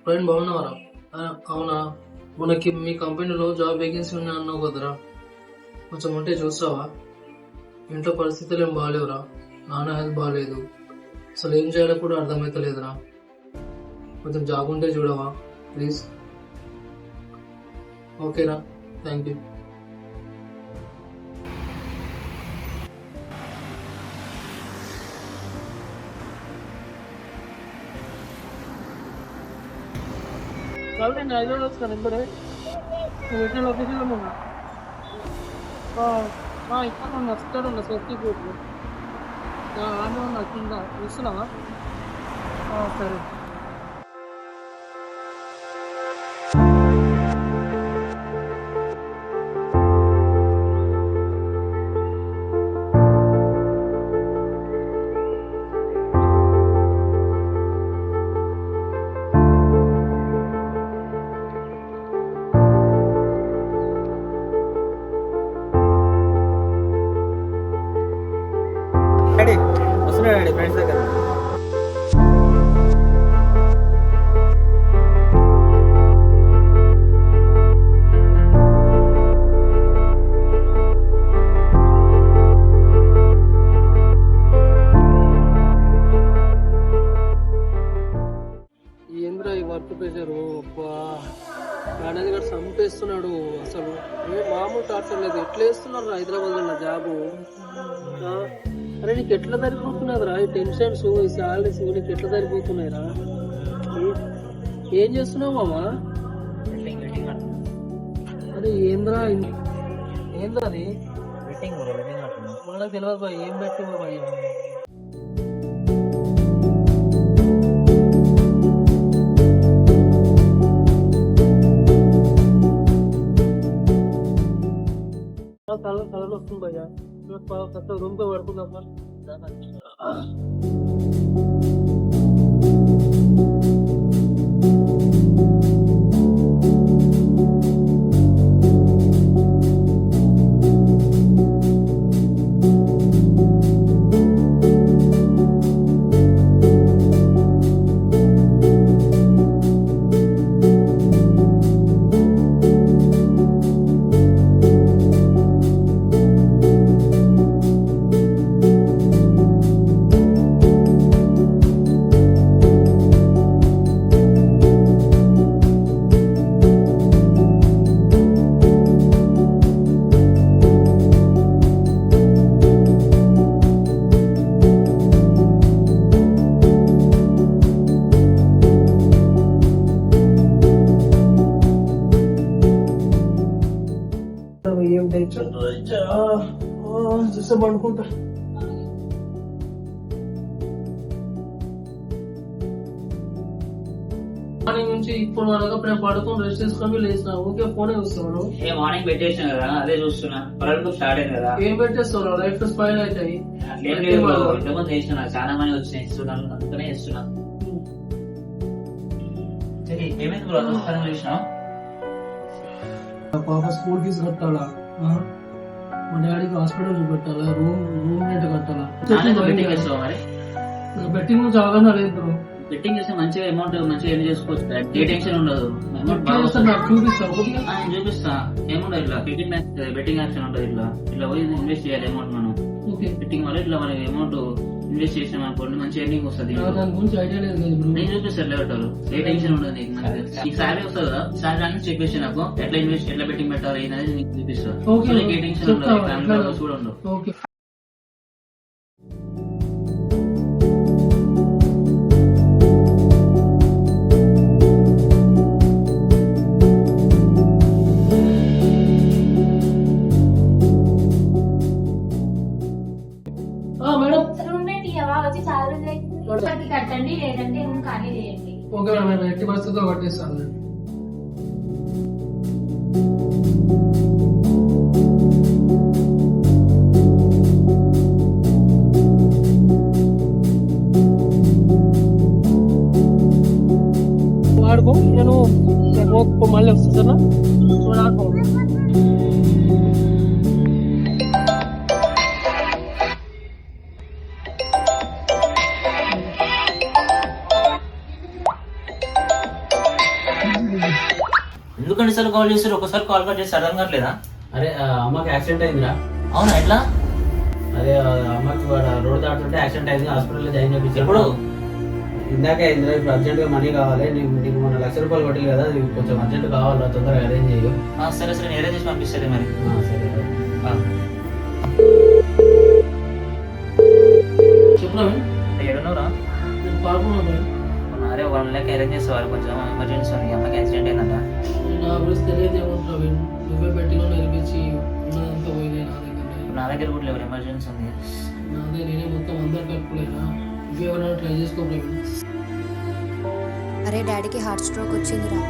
Friend బాగున్నావరా? అవునా, మనకి మీ కంపెనీలో జాబ్ వేకెన్సీ ఉన్నా అన్నావు కదరా, కొంచెం ఉంటే చూస్తావా? ఇంట్లో పరిస్థితులు ఏం బాగాలేవురా, నాన్న హెల్త్ బాగాలేదు, అసలు ఏం చేయాలో కూడా అర్థమవుతలేదురా. కొంచెం జాబ్ ఉంటే చూడవా ప్లీజ్? ఓకేరా, థ్యాంక్ యూ. కాబట్టి నేను హైదరాబాద్ వస్తాను ఇప్పుడే. నువ్వు ఎట్లా లొకేషన్లో ఉన్నా? ఇక్కడ ఉన్నా, ఇక్కడ ఉన్నా, సేఫ్టీ కోర్టు ఆమె ఉన్నా కింద. వస్తున్నావా? సరే. డాడీ వస్తున్నాడు డాడీ ఫ్రెండ్స్ దగ్గర. ఏంద్రా ఈ వర్క్ ప్రెషర్, మేనేజర్ గారు చంపేస్తున్నాడు. అసలు ఏ మామూలు టార్చర్ లేదు. ఎట్లా వేస్తున్నారు హైదరాబాద్ ఉన్న జాబు? అరే నీకు ఎట్లా సరిపోతున్నదిరా ఈ టెన్షన్స్, ఈ శాలరీస్ నీకు ఎట్లా సరిపోతున్నాయిరా? ఏం చేస్తున్నావు మామా? అరే ఏంద్రా ఏంద్రా అది? మనకు తెలియదు బాయ్, ఏం పెట్టిందో బాయ్. కలర్ వస్తుంది భయ్యా, రూమ్ తో పడుకుందాం. ఏం టెన్షన్ చూస్తే పడుకుంటా. మార్నింగ్ నుంచి ఇప్పుడు వరకు నేను పడుకొని రెస్ట్ చేసుకొని లేచిన ఊరికే ఫోనే చూస్తున్నాను. మార్నింగ్ పెట్టేసిన కదా, అదే చూస్తున్నా. పడుకు స్టార్ట్ అయింది కదా, ఏం పెట్టేస్తున్నావు? లైఫ్ స్పాయిల్ అవుతాయి. ఇంతకుముందు చేస్తున్నా, చాలా మంది వచ్చినాయి ఇస్తున్నాను, అందుకనే చేస్తున్నా. ఏమైంది బ్రో అంత చేసినావు? పాప స్కూల్ ఫీజు కట్టాలా, మా డాడీకి హాస్పిటల్ చూపెట్టాలా, రూమ్ రెంట్ కట్టాలా. బెట్టింగ్ వేస్తావా మరి? బెట్టింగ్ చాలా లేదు బ్రో. బెట్టింగ్ చేస్తే మంచిగా అమౌంట్ మంచిగా ఎర్న్ చేసుకోవచ్చు, ఏ టెన్షన్ ఉండదు. చూపిస్తా చూపిస్తా. ఏముండదు ఇట్లా క్రికెట్ మ్యాచ్ బెట్టింగ్ ఆప్షన్ ఉంటుంది. ఇట్లా పోయి ఇన్వెస్ట్ చేయాలి అమౌంట్. మనం బెట్టింగ్ వల్ల ఇట్లా మనకి అమౌంట్ ఇన్వెస్ట్ చేసినాం అనుకోండి, మంచి ఎర్నింగ్ వస్తుంది. నేను చూపిస్తాను లేవటాలు, ఏ టెన్షన్ ఉండదు నీకు. నీకు సాలరీ వస్తుంది కదా, సాలరీ అన్ని చెప్పేసి నాకు ఎట్లా ఇన్వెస్ట్, ఎట్లా బెట్టింగ్ పెట్టాలి అనేది నీకు చూపిస్తాను. ఏ టెన్షన్ ఉండదు, ఫ్యామిలీ ప్రాబ్లమ్స్ కూడా ఉండవు. కట్టండి, లేదంటే ఖాళీ చేయండి. ఓకే మేడం, నేను ఎట్టి పరిస్థితుల్లో కట్టేస్తాను. వాడుకో, నేను మళ్ళీ వస్తాను. ఎందుకు ఎన్నిసార్లు కాల్ చేస్తారు, ఒకసారి కాల్ కట్ చేస్తే అర్థం కావట్లేదా? అరే అమ్మకి యాక్సిడెంట్ అయిందిరా. అవునా, ఎట్లా? అదే అమ్మకి రోడ్ దాటుతుంటే యాక్సిడెంట్ అయింది, హాస్పిటల్లో జాయిన్ చేయించారు. ఎప్పుడు? ఇందాకే అయిందిరా. ఇప్పుడు అర్జెంట్గా మనీ కావాలి. నీకు మొన్న ₹1,00,000 కొట్టింది కదా, అది కొంచెం అర్జెంట్ కావాలా, తొందరగా అరేంజ్ చేయు. సరే సరే, నేను అరేంజ్ చేసి పంపిస్తాను మరి. సరే. చెప్పు ప్రవీణ్. ఏడున్నారా? నేను పాల్గొన్నా ప్రవీణ్. అరే 1 lakh అరేంజ్ చేసేవారు, కొంచెం ఎమర్జెన్సీ ఉంది, అమ్మకి యాక్సిడెంట్ అయిందంట. నా గురించి తెలియదేమో ప్రవీణ్. నువ్వే బెట్టింగ్లో నేర్పించి ఉన్నదంతా పోయినాయి నా దగ్గర. నా దగ్గర కూడా లేవు, ఎమర్జెన్సీ ఉంది. నాదే నేనే మొత్తం అందరు కలుపులేనా. నువ్వేమన్నా ట్రై చేసుకో ప్రవీణ్. అరే డాడీకి హార్ట్ స్ట్రోక్ వచ్చిందిరా.